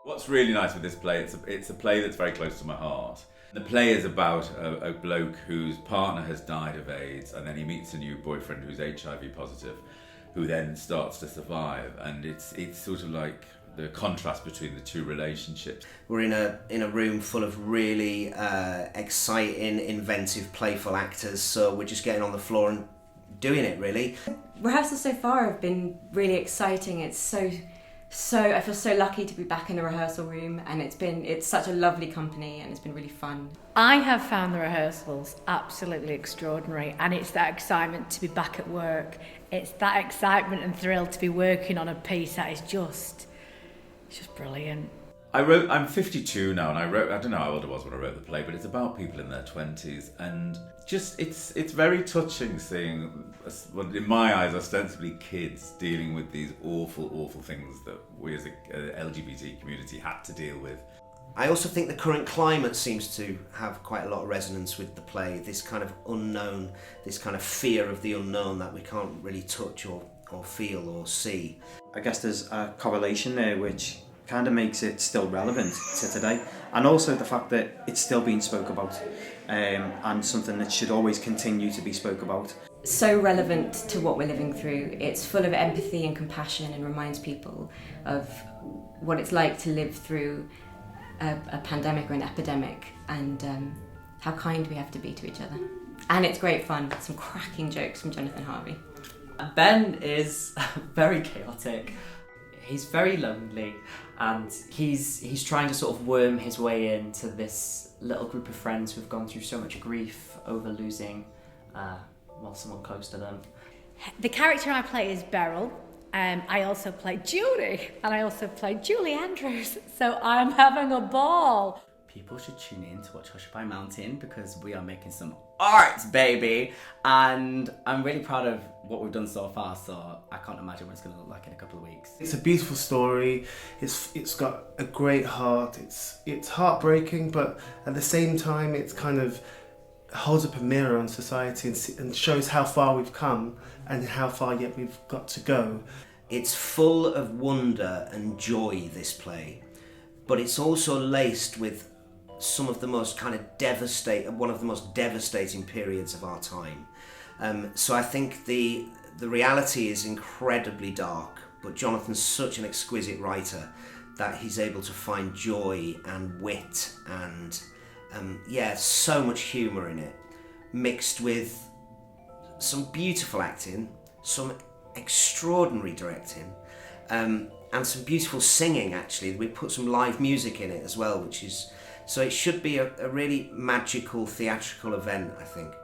What's really nice with this play, it's a play that's very close to my heart. The play is about a bloke whose partner has died of AIDS, and then he meets a new boyfriend who's HIV positive, who then starts to survive, and it's sort of like the contrast between the two relationships. We're in a room full of really exciting, inventive, playful actors, so we're just getting on the floor and doing it, really. Rehearsals so far have been really exciting. It's so I feel so lucky to be back in the rehearsal room, and it's such a lovely company, and it's been really fun. I have found the rehearsals absolutely extraordinary, and it's that excitement to be back at work. It's that excitement and thrill to be working on a piece that is just brilliant. I'm 52 now, and I don't know how old I was when I wrote the play, but it's about people in their 20s, and just it's very touching seeing, well, in my eyes, ostensibly kids dealing with these awful things that we as a LGBT community had to deal with. I also think the current climate seems to have quite a lot of resonance with the play, this kind of unknown, this kind of fear of the unknown that we can't really touch or feel or see. I guess there's a correlation there which kind of makes it still relevant to today, and also the fact that it's still being spoke about, and something that should always continue to be spoke about. So relevant to what we're living through. It's full of empathy and compassion, and reminds people of what it's like to live through a pandemic or an epidemic, and how kind we have to be to each other. And it's great fun. Some cracking jokes from Jonathan Harvey. Ben is very chaotic. He's very lonely, and he's trying to sort of worm his way into this little group of friends who've gone through so much grief over losing someone close to them. The character I play is Beryl. I also play Julie, and I also play Julie Andrews, so I'm having a ball. People should tune in to watch Hushabye Mountain, because we are making some art, baby, and I'm really proud of what we've done so far, so I can't imagine what it's going to look like in a couple of weeks. It's a beautiful story. It's got a great heart. It's heartbreaking, but at the same time it's kind of holds up a mirror on society and shows how far we've come and how far yet we've got to go. It's full of wonder and joy, this play, but it's also laced with some of the most kind of one of the most devastating periods of our time. So I think the reality is incredibly dark, but Jonathan's such an exquisite writer that he's able to find joy and wit and so much humour in it, mixed with some beautiful acting, some extraordinary directing, and some beautiful singing. Actually, we put some live music in it as well, so it should be a really magical theatrical event, I think.